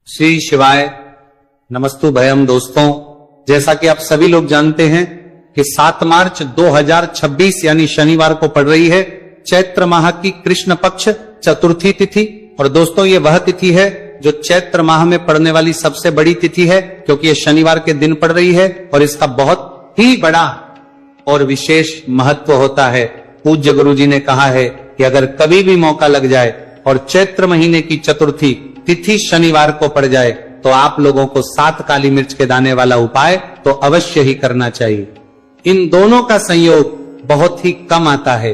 श्री शिवाय नमस्तु भयम। दोस्तों, जैसा कि आप सभी लोग जानते हैं कि 7 मार्च 2026 यानी शनिवार को पड़ रही है चैत्र माह की कृष्ण पक्ष चतुर्थी तिथि। और दोस्तों, ये वह तिथि है जो चैत्र माह में पड़ने वाली सबसे बड़ी तिथि है, क्योंकि ये शनिवार के दिन पड़ रही है और इसका बहुत ही बड़ा और विशेष महत्व होता है। पूज्य गुरु जी ने कहा है कि अगर कभी भी मौका लग जाए और चैत्र महीने की चतुर्थी तिथि शनिवार को पड़ जाए तो आप लोगों को 7 काली मिर्च के दाने वाला उपाय तो अवश्य ही करना चाहिए। इन दोनों का संयोग बहुत ही कम आता है।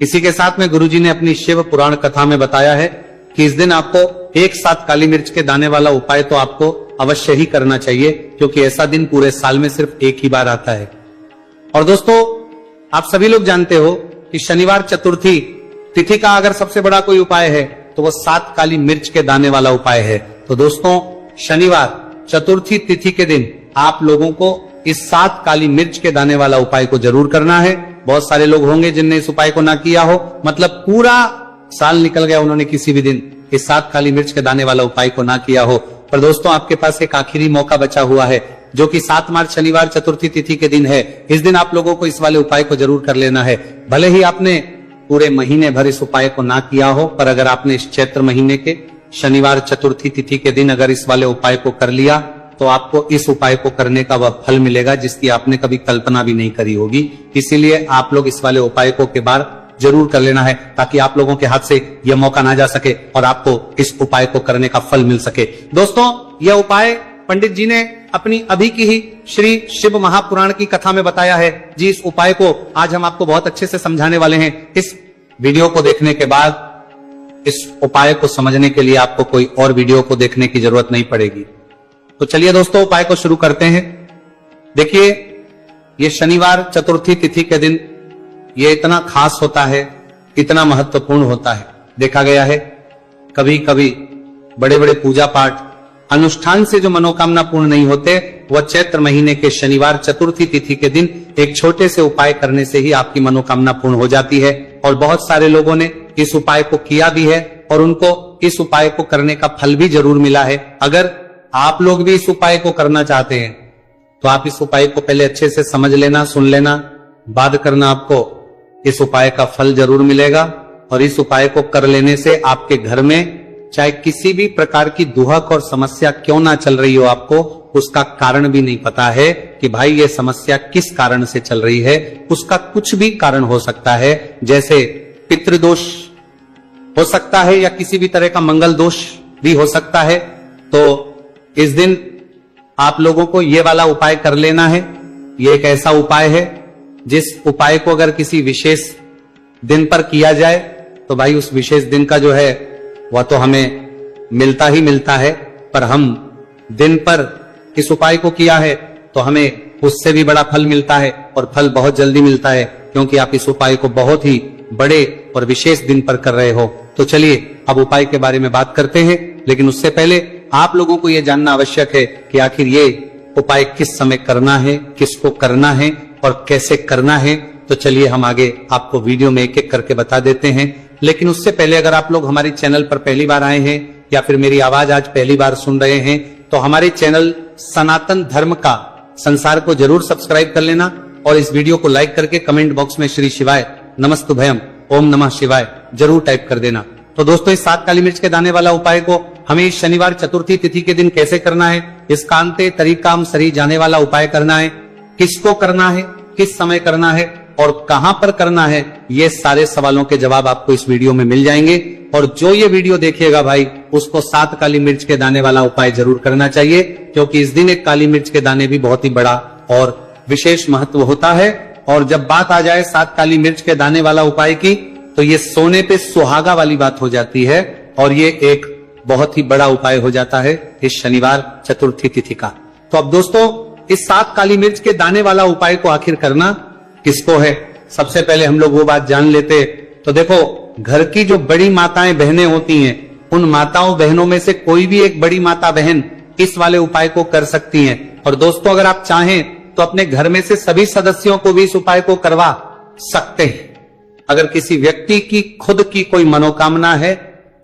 इसी के साथ में गुरुजी ने अपनी शिव पुराण कथा में बताया है कि इस दिन आपको एक साथ काली मिर्च के दाने वाला उपाय तो आपको अवश्य ही करना चाहिए, क्योंकि ऐसा दिन पूरे साल में सिर्फ एक ही बार आता है। और दोस्तों, आप सभी लोग जानते हो कि शनिवार चतुर्थी तिथि का अगर सबसे बड़ा कोई उपाय है तो वो 7 काली मिर्च के दाने वाला उपाय है। तो दोस्तों, शनिवार चतुर्थी तिथि के दिन आप लोगों को इस 7 काली मिर्च के दाने वाला उपाय को जरूर करना है। बहुत सारे लोग होंगे जिनने इस उपाय को ना किया हो, मतलब पूरा साल निकल गया, उन्होंने किसी भी दिन इस 7 काली मिर्च के दाने वाला उपाय को ना किया हो। पर दोस्तों, आपके पास एक आखिरी मौका बचा हुआ है, जो कि 7 मार्च शनिवार चतुर्थी तिथि के दिन है। इस दिन आप लोगों को इस वाले उपाय को जरूर कर लेना है। भले ही आपने पूरे महीने भर इस उपाय को ना किया हो, पर अगर आपने इस चैत्र महीने के शनिवार चतुर्थी तिथि के दिन अगर इस वाले उपाय को कर लिया तो आपको इस उपाय को करने का वह फल मिलेगा जिसकी आपने कभी कल्पना भी नहीं करी होगी। इसीलिए आप लोग इस वाले उपाय को के बार जरूर कर लेना है, ताकि आप लोगों के हाथ से यह मौका ना जा सके और आपको इस उपाय को करने का फल मिल सके। दोस्तों, यह उपाय पंडित जी ने अपनी अभी की ही श्री शिव महापुराण की कथा में बताया है। जी, इस उपाय को आज हम आपको बहुत अच्छे से समझाने वाले हैं। इस वीडियो को देखने के बाद इस उपाय को समझने के लिए आपको कोई और वीडियो को देखने की जरूरत नहीं पड़ेगी। तो चलिए दोस्तों, उपाय को शुरू करते हैं। देखिए, ये शनिवार चतुर्थी तिथि के दिन ये इतना खास होता है, इतना महत्वपूर्ण होता है। देखा गया है कभी कभी बड़े बड़े पूजा पाठ अनुष्ठान से जो मनोकामना पूर्ण नहीं होते, वह चैत्र महीने के शनिवार चतुर्थी तिथि के दिन एक छोटे से उपाय करने से ही आपकी मनोकामना पूर्ण हो जाती है। और बहुत सारे लोगों ने इस उपाय को किया भी है और उनको इस उपाय को करने का फल भी जरूर मिला है। अगर आप लोग भी इस उपाय को करना चाहते हैं तो आप इस उपाय को पहले अच्छे से समझ लेना, सुन लेना, बाद करना, आपको इस उपाय का फल जरूर मिलेगा। और इस उपाय को कर लेने से आपके घर में चाहे किसी भी प्रकार की दुहक और समस्या क्यों ना चल रही हो, आपको उसका कारण भी नहीं पता है कि भाई ये समस्या किस कारण से चल रही है। उसका कुछ भी कारण हो सकता है, जैसे पितृदोष हो सकता है या किसी भी तरह का मंगल दोष भी हो सकता है। तो इस दिन आप लोगों को ये वाला उपाय कर लेना है। ये एक ऐसा उपाय है जिस उपाय को अगर किसी विशेष दिन पर किया जाए तो भाई उस विशेष दिन का जो है वह तो हमें मिलता ही मिलता है, पर हम दिन पर इस उपाय को किया है तो हमें उससे भी बड़ा फल मिलता है, और फल बहुत जल्दी मिलता है, क्योंकि आप इस उपाय को बहुत ही बड़े और विशेष दिन पर कर रहे हो। तो चलिए अब उपाय के बारे में बात करते हैं, लेकिन उससे पहले आप लोगों को यह जानना आवश्यक है कि आखिर ये उपाय किस समय करना है, किसको करना है और कैसे करना है। तो चलिए हम आगे आपको वीडियो में एक एक करके बता देते हैं। लेकिन उससे पहले अगर आप लोग हमारे चैनल पर पहली बार आए हैं या फिर मेरी आवाज आज पहली बार सुन रहे हैं तो हमारे चैनल सनातन धर्म का संसार को जरूर सब्सक्राइब कर लेना और इस वीडियो को लाइक करके कमेंट बॉक्स में श्री शिवाय नमस्तु भयम ओम नमः शिवाय जरूर टाइप कर देना। तो दोस्तों, इस 7 काली मिर्च के दाने वाला उपाय को हमें इस शनिवार चतुर्थी तिथि के दिन कैसे करना है, इसका अंते तरीकाम सरी जाने वाला उपाय करना है, किसको करना है, किस समय करना है और कहां पर करना है, ये सारे सवालों के जवाब आपको इस वीडियो में मिल जाएंगे। और जो ये वीडियो देखेगा भाई, उसको 7 काली मिर्च के दाने वाला उपाय जरूर करना चाहिए, क्योंकि इस दिन एक काली मिर्च के दाने भी बहुत ही बड़ा और विशेष महत्व होता है। और जब बात आ जाए 7 काली मिर्च के दाने वाला उपाय की, तो ये सोने पे सुहागा वाली बात हो जाती है और ये एक बहुत ही बड़ा उपाय हो जाता है इस शनिवार चतुर्थी तिथि का। तो अब दोस्तों, इस 7 काली मिर्च के दाने वाला उपाय को आखिर करना किसको है, सबसे पहले हम लोग वो बात जान लेते। तो देखो, घर की जो बड़ी माताएं बहनें होती हैं, उन माताओं बहनों में से कोई भी एक बड़ी माता बहन इस वाले उपाय को कर सकती हैं। और दोस्तों, अगर आप चाहें तो अपने घर में से सभी सदस्यों को भी इस उपाय को करवा सकते हैं। अगर किसी व्यक्ति की खुद की कोई मनोकामना है,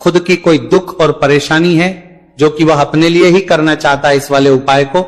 खुद की कोई दुख और परेशानी है, जो कि वह अपने लिए ही करना चाहता है इस वाले उपाय को,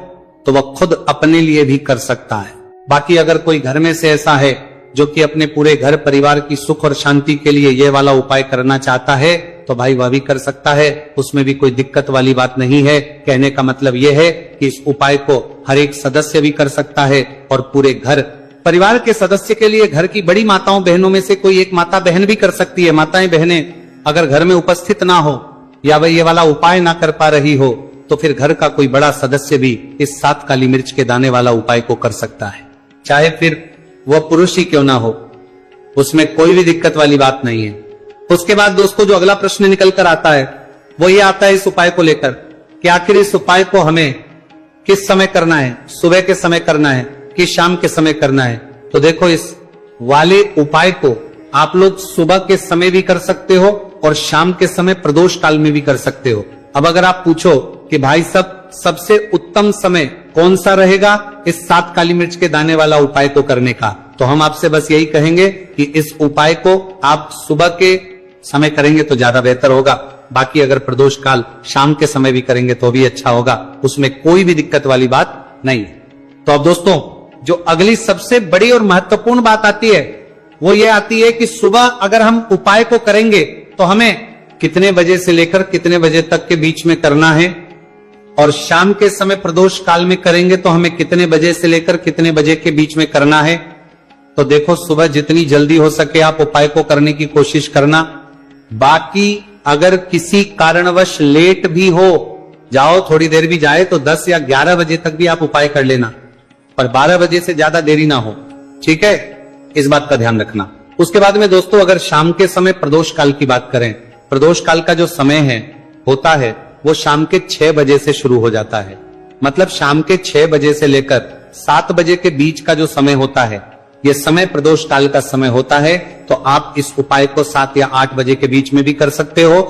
तो वह खुद अपने लिए भी कर सकता है। बाकी अगर कोई घर में से ऐसा है जो कि अपने पूरे घर परिवार की सुख और शांति के लिए यह वाला उपाय करना चाहता है, तो भाई वह भी कर सकता है, उसमें भी कोई दिक्कत वाली बात नहीं है। कहने का मतलब यह है कि इस उपाय को हर एक सदस्य भी कर सकता है और पूरे घर परिवार के सदस्य के लिए घर की बड़ी माताओं बहनों में से कोई एक माता बहन भी कर सकती है। माताएं बहनें अगर घर में उपस्थित ना हो या वह ये वाला उपाय ना कर पा रही हो, तो फिर घर का कोई बड़ा सदस्य भी इस 7 काली मिर्च के दाने वाला उपाय को कर सकता है, चाहे फिर वह पुरुष ही क्यों ना हो, उसमें कोई भी दिक्कत वाली बात नहीं है। उसके बाद दोस्तों जो अगला प्रश्न निकल कर आता है वो ये आता है इस उपाय को लेकर कि आखिर इस उपाय को हमें किस समय करना है, सुबह के समय करना है कि शाम के समय करना है। तो देखो, इस वाले उपाय को आप लोग सुबह के समय भी कर सकते हो और शाम के समय प्रदोष काल में भी कर सकते हो। अब अगर आप पूछो कि भाई साहब सबसे उत्तम समय कौन सा रहेगा इस 7 काली मिर्च के दाने वाला उपाय को करने का, तो हम आपसे बस यही कहेंगे कि इस उपाय को आप सुबह के समय करेंगे तो ज्यादा बेहतर होगा। बाकी अगर प्रदोष काल शाम के समय भी करेंगे तो भी अच्छा होगा, उसमें कोई भी दिक्कत वाली बात नहीं है। तो अब दोस्तों जो अगली सबसे बड़ी और महत्वपूर्ण बात आती है वो ये आती है कि सुबह अगर हम उपाय को करेंगे तो हमें कितने बजे से लेकर कितने बजे तक के बीच में करना है, और शाम के समय प्रदोष काल में करेंगे तो हमें कितने बजे से लेकर कितने बजे के बीच में करना है। तो देखो, सुबह जितनी जल्दी हो सके आप उपाय को करने की कोशिश करना। बाकी अगर किसी कारणवश लेट भी हो जाओ, थोड़ी देर भी जाए, तो 10 या 11 बजे तक भी आप उपाय कर लेना, पर 12 बजे से ज्यादा देरी ना हो, ठीक है, इस बात का ध्यान रखना। उसके बाद में दोस्तों अगर शाम के समय प्रदोष काल की बात करें, प्रदोष काल का जो समय है होता है वो शाम के 6 बजे से शुरू हो जाता है। मतलब शाम के 6 बजे से लेकर 7 बजे के बीच का जो समय होता है, यह समय प्रदोष काल का समय होता है। तो आप इस उपाय को 7 या 8 बजे के बीच में भी कर सकते हो।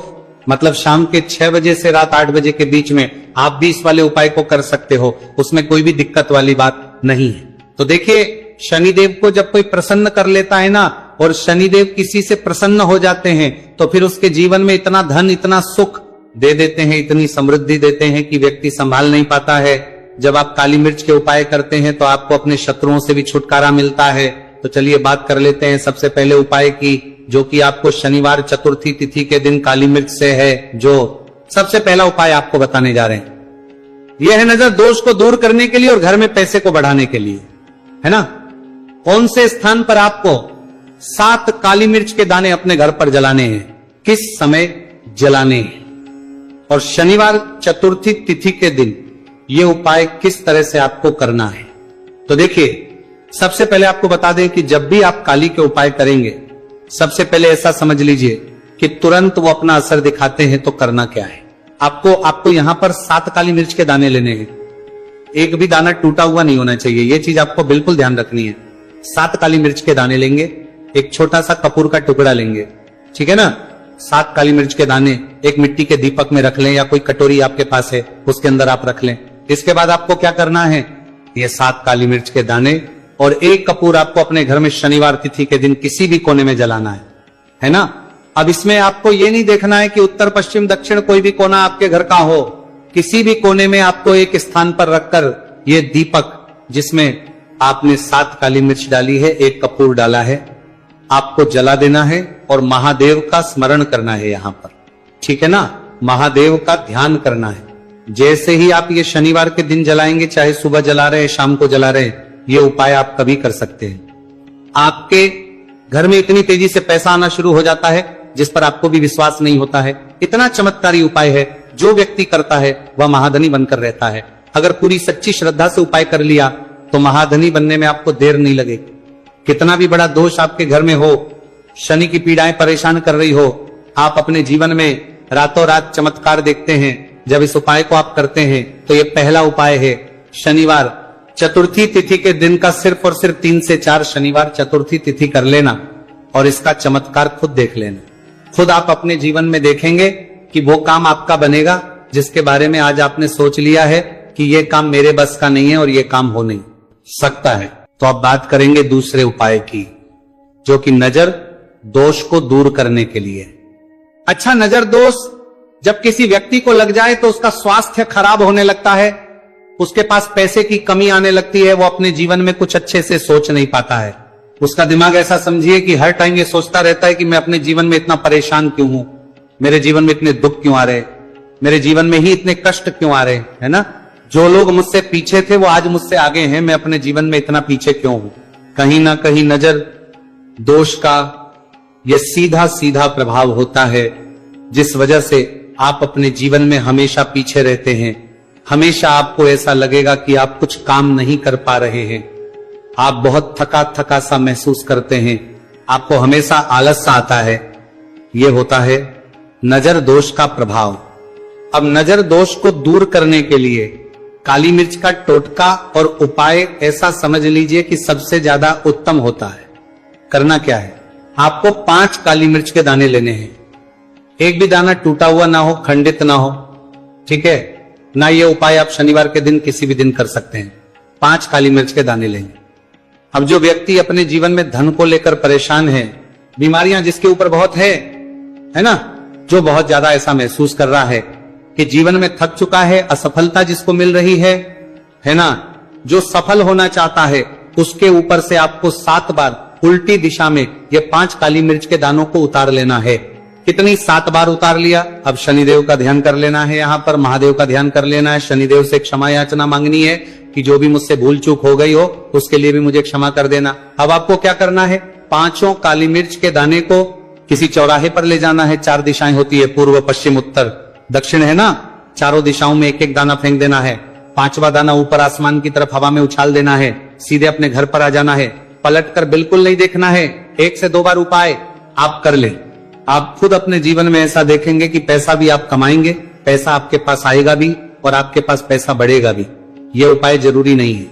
मतलब शाम के 6 बजे से रात 8 बजे के बीच में आप भी इस वाले उपाय को कर सकते हो, उसमें कोई भी दिक्कत वाली बात नहीं है। तो देखिए, शनिदेव को जब कोई प्रसन्न कर लेता है ना, और शनिदेव किसी से प्रसन्न हो जाते हैं, तो फिर उसके जीवन में इतना धन, इतना सुख दे देते हैं, इतनी समृद्धि देते हैं कि व्यक्ति संभाल नहीं पाता है। जब आप काली मिर्च के उपाय करते हैं तो आपको अपने शत्रुओं से भी छुटकारा मिलता है। तो चलिए बात कर लेते हैं सबसे पहले उपाय की, जो कि आपको शनिवार चतुर्थी तिथि के दिन काली मिर्च से है। जो सबसे पहला उपाय आपको बताने जा रहे हैं यह है नजर दोष को दूर करने के लिए और घर में पैसे को बढ़ाने के लिए, है ना। कौन से स्थान पर आपको 7 काली मिर्च के दाने अपने घर पर जलाने हैं, किस समय जलाने हैं, और शनिवार चतुर्थी तिथि के दिन यह उपाय किस तरह से आपको करना है। तो देखिए, सबसे पहले आपको बता दें कि जब भी आप काली के उपाय करेंगे, सबसे पहले ऐसा समझ लीजिए कि तुरंत वो अपना असर दिखाते हैं। तो करना क्या है, आपको यहां पर 7 काली मिर्च के दाने लेने हैं। एक भी दाना टूटा हुआ नहीं होना चाहिए, यह चीज आपको बिल्कुल ध्यान रखनी है। 7 काली मिर्च के दाने लेंगे, एक छोटा सा कपूर का टुकड़ा लेंगे, ठीक है ना। 7 काली मिर्च के दाने एक मिट्टी के दीपक में रख लें, या कोई कटोरी आपके पास है उसके अंदर आप रख लें। इसके बाद आपको क्या करना है, ये 7 काली मिर्च के दाने और एक कपूर आपको अपने घर में शनिवार तिथि के दिन किसी भी कोने में जलाना है ना। अब इसमें आपको ये नहीं देखना है कि उत्तर पश्चिम दक्षिण कोई भी कोना आपके घर का हो, किसी भी कोने में आपको एक स्थान पर रखकर ये दीपक जिसमें आपने 7 काली मिर्च डाली है, एक कपूर डाला है, आपको जला देना है और महादेव का स्मरण करना है यहां पर, ठीक है ना। महादेव का ध्यान करना है। जैसे ही आप ये शनिवार के दिन जलाएंगे, चाहे सुबह जला रहे हैं शाम को जला रहे हैं, ये उपाय आप कभी कर सकते हैं। आपके घर में इतनी तेजी से पैसा आना शुरू हो जाता है जिस पर आपको भी विश्वास नहीं होता है। इतना चमत्कारी उपाय है, जो व्यक्ति करता है वह महाधनी बनकर रहता है। अगर पूरी सच्ची श्रद्धा से उपाय कर लिया तो महाधनी बनने में आपको देर नहीं लगेगी। कितना भी बड़ा दोष आपके घर में हो, शनि की पीड़ाएं परेशान कर रही हो, आप अपने जीवन में रातों रात चमत्कार देखते हैं जब इस उपाय को आप करते हैं। तो ये पहला उपाय है, शनिवार चतुर्थी तिथि के दिन का सिर्फ और सिर्फ 3 से 4 शनिवार चतुर्थी तिथि कर लेना और इसका चमत्कार खुद देख लेना। खुद आप अपने जीवन में देखेंगे कि वो काम आपका बनेगा जिसके बारे में आज आपने सोच लिया है कि ये काम मेरे बस का नहीं है और ये काम हो नहीं सकता है। तो अब बात करेंगे दूसरे उपाय की, जो कि नजर दोष को दूर करने के लिए। अच्छा, नजर दोष जब किसी व्यक्ति को लग जाए तो उसका स्वास्थ्य खराब होने लगता है, उसके पास पैसे की कमी आने लगती है, वो अपने जीवन में कुछ अच्छे से सोच नहीं पाता है। उसका दिमाग ऐसा समझिए कि हर टाइम ये सोचता रहता है कि मैं अपने जीवन में इतना परेशान क्यों हूं, मेरे जीवन में इतने दुख क्यों आ रहे, मेरे जीवन में ही इतने कष्ट क्यों आ रहे, है ना। जो लोग मुझसे पीछे थे वो आज मुझसे आगे हैं, मैं अपने जीवन में इतना पीछे क्यों हूं। कहीं ना कहीं नजर दोष का यह सीधा सीधा प्रभाव होता है, जिस वजह से आप अपने जीवन में हमेशा पीछे रहते हैं। हमेशा आपको ऐसा लगेगा कि आप कुछ काम नहीं कर पा रहे हैं, आप बहुत थका थका सा महसूस करते हैं, आपको हमेशा आलस सा आता है। यह होता है नजर दोष का प्रभाव। अब नजर दोष को दूर करने के लिए काली मिर्च का टोटका और उपाय ऐसा समझ लीजिए कि सबसे ज्यादा उत्तम होता है। करना क्या है, आपको 5 काली मिर्च के दाने लेने हैं। एक भी दाना टूटा हुआ ना हो, खंडित ना हो, ठीक है ना। ये उपाय आप शनिवार के दिन किसी भी दिन कर सकते हैं। 5 काली मिर्च के दाने लेंगे। अब जो व्यक्ति अपने जीवन में धन को लेकर परेशान है, बीमारियां जिसके ऊपर बहुत है ना, जो बहुत ज्यादा ऐसा महसूस कर रहा है कि जीवन में थक चुका है, असफलता जिसको मिल रही है ना, जो सफल होना चाहता है, उसके ऊपर से आपको 7 बार उल्टी दिशा में ये 5 काली मिर्च के दानों को उतार लेना है। कितनी? 7 बार उतार लिया। अब शनिदेव का ध्यान कर लेना है, यहां पर महादेव का ध्यान कर लेना है, शनिदेव से क्षमा याचना मांगनी है कि जो भी मुझसे भूल चूक हो गई हो उसके लिए भी मुझे क्षमा कर देना। अब आपको क्या करना है, 5 काली मिर्च के दाने को किसी चौराहे पर ले जाना है। 4 दिशाएं होती है, पूर्व पश्चिम उत्तर दक्षिण, है ना। चारों दिशाओं में एक एक दाना फेंक देना है। 5वां दाना ऊपर आसमान की तरफ हवा में उछाल देना है। सीधे अपने घर पर आ जाना है, पलट कर बिल्कुल नहीं देखना है। 1 से 2 बार उपाय आप कर ले। आप खुद अपने जीवन में ऐसा देखेंगे कि पैसा भी आप कमाएंगे, पैसा आपके पास आएगा भी और आपके पास पैसा बढ़ेगा भी। यह उपाय जरूरी नहीं है,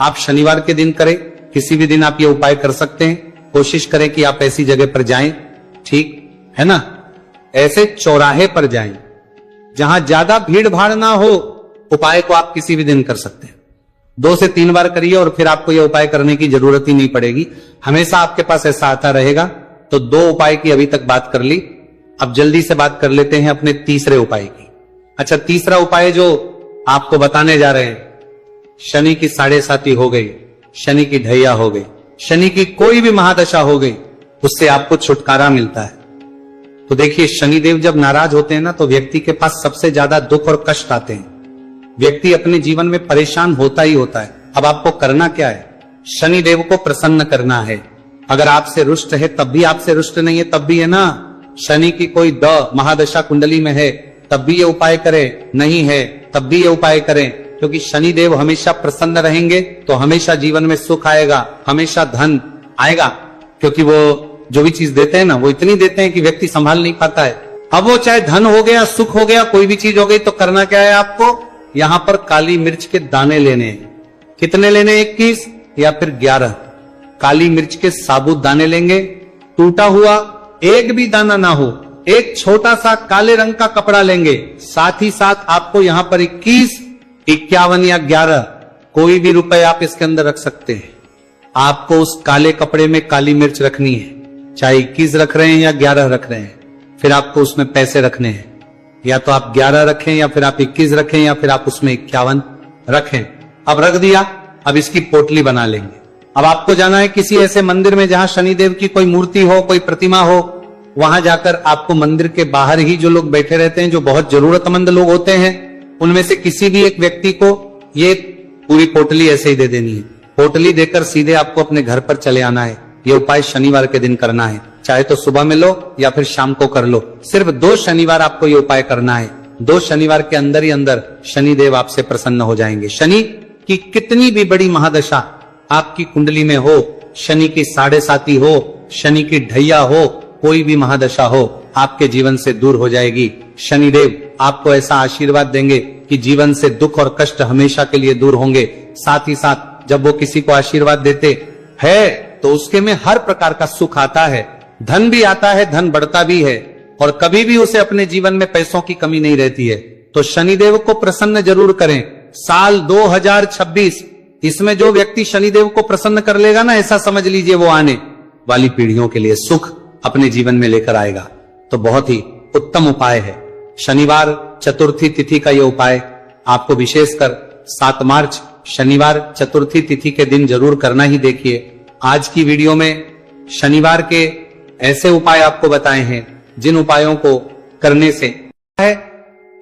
आप शनिवार के दिन करें, किसी भी दिन आप ये उपाय कर सकते हैं। कोशिश करें कि आप ऐसी जगह पर जाएं, ठीक है ना, ऐसे चौराहे पर जाएं जहां ज्यादा भीड़ भाड़ ना हो। उपाय को आप किसी भी दिन कर सकते हैं। 2 से 3 बार करिए और फिर आपको यह उपाय करने की जरूरत ही नहीं पड़ेगी, हमेशा आपके पास ऐसा आता रहेगा। तो 2 उपाय की अभी तक बात कर ली। अब जल्दी से बात कर लेते हैं अपने तीसरे उपाय की। अच्छा, तीसरा उपाय जो आपको बताने जा रहे हैं, शनि की 7.5 हो गई, शनि की ढैया हो गई, शनि की कोई भी महादशा हो गई, उससे आपको छुटकारा मिलता है। तो देखिए, शनिदेव जब नाराज होते हैं ना, तो व्यक्ति के पास सबसे ज्यादा दुख और कष्ट आते हैं। व्यक्ति अपने जीवन में परेशान होता ही होता है। अब आपको करना क्या है, शनिदेव को प्रसन्न करना है। अगर आपसे रुष्ट है तब भी, आपसे रुष्ट नहीं है तब भी, है ना, शनि की कोई महादशा कुंडली में है तब भी ये उपाय करें, नहीं है तब भी ये उपाय करें। क्योंकि शनिदेव हमेशा प्रसन्न रहेंगे तो हमेशा जीवन में सुख आएगा, हमेशा धन आएगा। क्योंकि वो जो भी चीज देते हैं ना, वो इतनी देते हैं कि व्यक्ति संभाल नहीं पाता है। अब वो चाहे धन हो गया, सुख हो गया, कोई भी चीज हो गई, तो करना क्या है आपको, यहां पर काली मिर्च के दाने लेने हैं। कितने लेने? 21 या फिर 11 काली मिर्च के साबुत दाने लेंगे। टूटा हुआ एक भी दाना ना हो, एक छोटा सा काले रंग का कपड़ा लेंगे। साथ ही साथ आपको यहां पर 21, 51 या 11 कोई भी रुपए आप इसके अंदर रख सकते हैं। आपको उस काले कपड़े में काली मिर्च रखनी है, चाहे 21 रख रहे हैं या 11 रख रहे हैं। फिर आपको उसमें पैसे रखने हैं, या तो आप 11 रखें या फिर आप 21 रखें या फिर आप उसमें 51 रखें। अब रख दिया, अब इसकी पोटली बना लेंगे। अब आपको जाना है किसी ऐसे मंदिर में जहां शनिदेव की कोई मूर्ति हो, कोई प्रतिमा हो। वहां जाकर आपको मंदिर के बाहर ही जो लोग बैठे रहते हैं, जो बहुत जरूरतमंद लोग होते हैं, उनमें से किसी भी एक व्यक्ति को ये पूरी पोटली ऐसे ही दे देनी है। पोटली देकर सीधे आपको अपने घर पर चले आना है। ये उपाय शनिवार के दिन करना है, चाहे तो सुबह में लो या फिर शाम को कर लो। सिर्फ 2 शनिवार आपको ये उपाय करना है। 2 शनिवार के अंदर ही अंदर शनिदेव आपसे प्रसन्न हो जाएंगे। शनि की कितनी भी बड़ी महादशा आपकी कुंडली में हो, शनि की 7.5 हो, शनि की ढैया हो, कोई भी महादशा हो, आपके जीवन से दूर हो जाएगी। शनिदेव आपको ऐसा आशीर्वाद देंगे कि जीवन से दुख और कष्ट हमेशा के लिए दूर होंगे। साथ ही साथ जब वो किसी को आशीर्वाद देते हैं तो उसके में हर प्रकार का सुख आता है, धन भी आता है, धन बढ़ता भी है, और कभी भी उसे अपने जीवन में पैसों की कमी नहीं रहती है। तो शनिदेव को प्रसन्न जरूर करें। साल 2026, इसमें जो व्यक्ति शनिदेव को प्रसन्न कर लेगा ना, ऐसा समझ लीजिए वो आने वाली पीढ़ियों के लिए सुख अपने जीवन में लेकर आएगा। तो बहुत ही उत्तम उपाय है। शनिवार चतुर्थी तिथि का ये उपाय आपको विशेषकर 7 मार्च शनिवार चतुर्थी तिथि के दिन जरूर करना ही देखिए। आज की वीडियो में शनिवार के ऐसे उपाय आपको बताए हैं जिन उपायों को करने से है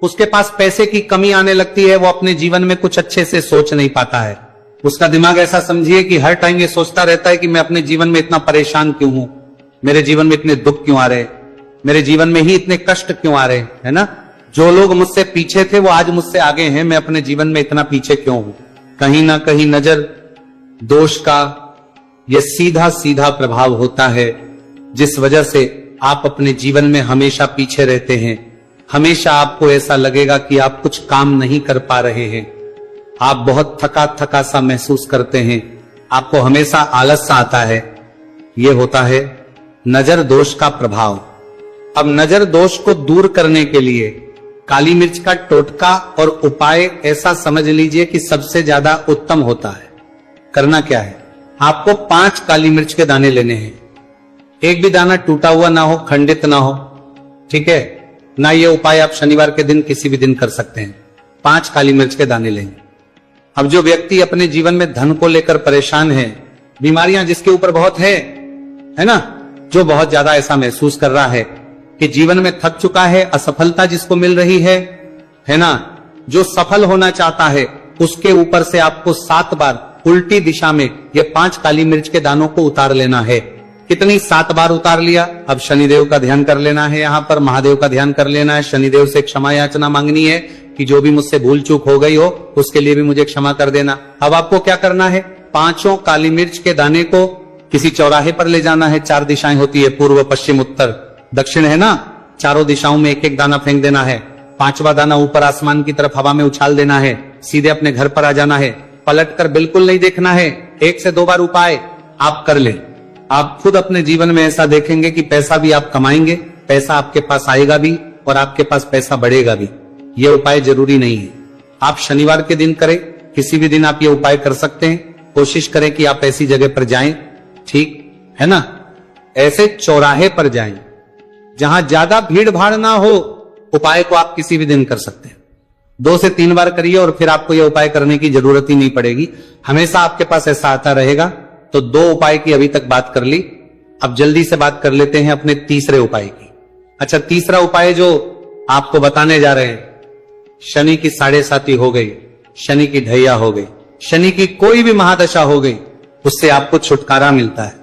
उसके पास पैसे की कमी आने लगती है, वो अपने जीवन में कुछ अच्छे से सोच नहीं पाता है। उसका दिमाग ऐसा समझिए कि हर टाइम ये सोचता रहता है कि मैं अपने जीवन में इतना परेशान क्यों हूं, मेरे जीवन में इतने दुख क्यों आ रहे, मेरे जीवन में ही इतने कष्ट क्यों आ रहे, है ना। जो लोग मुझसे पीछे थे वो आज मुझसे आगे हैं, मैं अपने जीवन में इतना पीछे क्यों हूं। कहीं ना कहीं नजर दोष का यह सीधा सीधा प्रभाव होता है, जिस वजह से आप अपने जीवन में हमेशा पीछे रहते हैं। हमेशा आपको ऐसा लगेगा कि आप कुछ काम नहीं कर पा रहे हैं, आप बहुत थका थका सा महसूस करते हैं, आपको हमेशा आलस सा आता है। यह होता है नजर दोष का प्रभाव। अब नजर दोष को दूर करने के लिए काली मिर्च का टोटका और उपाय ऐसा समझ लीजिए कि सबसे ज्यादा उत्तम होता है। करना क्या है, आपको 5 काली मिर्च के दाने लेने हैं। एक भी दाना टूटा हुआ ना हो, खंडित ना हो, ठीक है ना। ये उपाय आप शनिवार के दिन किसी भी दिन कर सकते हैं। 5 काली मिर्च के दाने लेंगे। अब जो व्यक्ति अपने जीवन में धन को लेकर परेशान है, बीमारियां जिसके ऊपर बहुत है ना, जो बहुत ज्यादा ऐसा महसूस कर रहा है कि जीवन में थक चुका है, असफलता जिसको मिल रही है ना, जो सफल होना चाहता है, उसके ऊपर से आपको 7 बार उल्टी दिशा में ये 5 काली मिर्च के दानों को उतार लेना है। कितनी 7 बार उतार लिया। अब शनिदेव का ध्यान कर लेना है, यहां पर महादेव का ध्यान कर लेना है, शनिदेव से क्षमा याचना मांगनी है कि जो भी मुझसे भूल चूक हो गई हो उसके लिए भी मुझे क्षमा कर देना। अब आपको क्या करना है, 5 काली मिर्च के दाने को किसी चौराहे पर ले जाना है। 4 दिशाएं होती है, पूर्व पश्चिम उत्तर दक्षिण, है ना। चारों दिशाओं में एक एक दाना फेंक देना है। 5वां दाना ऊपर आसमान की तरफ हवा में उछाल देना है। सीधे अपने घर पर आ जाना है, पलट कर बिल्कुल नहीं देखना है। 1 से 2 बार उपाय आप कर ले। आप खुद अपने जीवन में ऐसा देखेंगे कि पैसा भी आप कमाएंगे, पैसा आपके पास आएगा भी और आपके पास पैसा बढ़ेगा भी। यह उपाय जरूरी नहीं है आप शनिवार के दिन करें, किसी भी दिन आप ये उपाय कर सकते हैं। कोशिश करें कि आप ऐसी जगह पर जाएं, ठीक है ना, ऐसे चौराहे पर जाएं जहां ज्यादा भीड़ भाड़ ना हो। उपाय को आप किसी भी दिन कर सकते हैं। 2 से 3 बार करिए और फिर आपको यह उपाय करने की जरूरत ही नहीं पड़ेगी, हमेशा आपके पास ऐसा आता रहेगा। तो 2 उपाय की अभी तक बात कर ली। अब जल्दी से बात कर लेते हैं अपने तीसरे उपाय की। अच्छा, तीसरा उपाय जो आपको बताने जा रहे हैं, शनि की 7.5 हो गई, शनि की ढैया हो गई, शनि की कोई भी महादशा हो गई, उससे आपको छुटकारा मिलता है।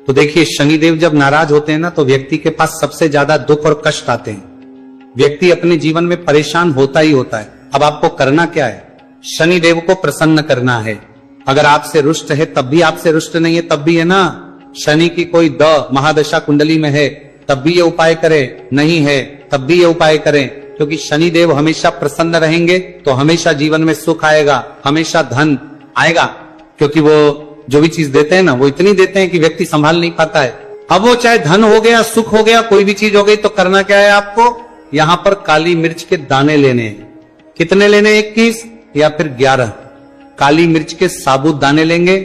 तो देखिए, शनिदेव जब नाराज होते हैं ना, तो व्यक्ति के पास सबसे ज्यादा दुख और कष्ट आते हैं। व्यक्ति अपने जीवन में परेशान होता ही होता है। अब आपको करना क्या है, शनिदेव को प्रसन्न करना है। अगर आपसे रुष्ट है तब भी, आपसे रुष्ट नहीं है तब भी, है ना, शनि की कोई महादशा कुंडली में है तब भी ये उपाय करें, नहीं है तब भी ये उपाय करें। क्योंकि शनिदेव हमेशा प्रसन्न रहेंगे तो हमेशा जीवन में सुख आएगा, हमेशा धन आएगा। क्योंकि वो जो भी चीज देते हैं ना, वो इतनी देते हैं कि व्यक्ति संभाल नहीं पाता है। अब वो चाहे धन हो गया, सुख हो गया, कोई भी चीज हो गई, तो करना क्या है आपको, यहां पर काली मिर्च के दाने लेने हैं। कितने लेने, 21 या फिर 11 काली मिर्च के साबुत दाने लेंगे।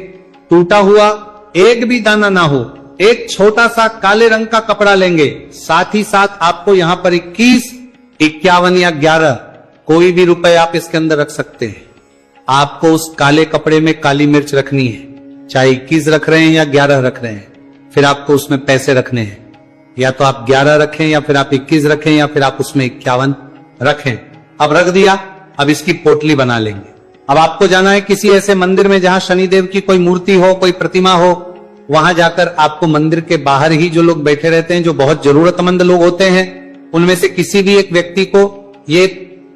टूटा हुआ एक भी दाना ना हो, एक छोटा सा काले रंग का कपड़ा लेंगे। साथ ही साथ आपको यहां पर 21, 51 या 11 कोई भी रुपए आप इसके अंदर रख सकते हैं। आपको उस काले कपड़े में काली मिर्च रखनी है, चाहे 21 रख रहे हैं या 11 रख रहे हैं। फिर आपको उसमें पैसे रखने हैं, या तो आप 11 रखें या फिर आप 21 रखें या फिर आप उसमें 51 रखें। अब रख दिया, अब इसकी पोटली बना लेंगे। अब आपको जाना है किसी ऐसे मंदिर में जहां शनिदेव की कोई मूर्ति हो, कोई प्रतिमा हो। वहां जाकर आपको मंदिर के बाहर ही जो लोग बैठे रहते हैं, जो बहुत जरूरतमंद लोग होते हैं, उनमें से किसी भी एक व्यक्ति को ये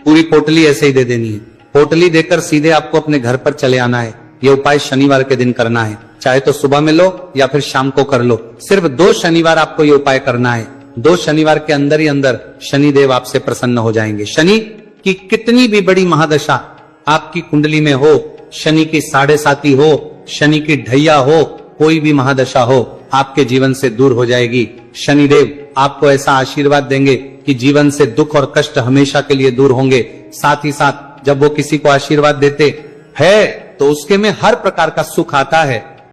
पूरी पोटली ऐसे ही दे देनी है। पोटली देकर सीधे आपको अपने घर पर चले आना है। ये उपाय शनिवार के दिन करना है, चाहे तो सुबह में लो या फिर शाम को कर लो। सिर्फ 2 शनिवार आपको ये उपाय करना है। 2 शनिवार के अंदर ही अंदर शनिदेव आपसे प्रसन्न हो जाएंगे। शनि की कितनी भी बड़ी महादशा आपकी कुंडली में हो, शनि की 7.5 हो, शनि की ढैया हो, कोई भी महादशा हो, आपके जीवन से दूर हो जाएगी। शनिदेव आपको ऐसा आशीर्वाद देंगे कि जीवन से दुख और कष्ट हमेशा के लिए दूर होंगे। साथ ही साथ जब वो किसी को आशीर्वाद देते हैं तो उसके में हर प्रकार का सुख आता है।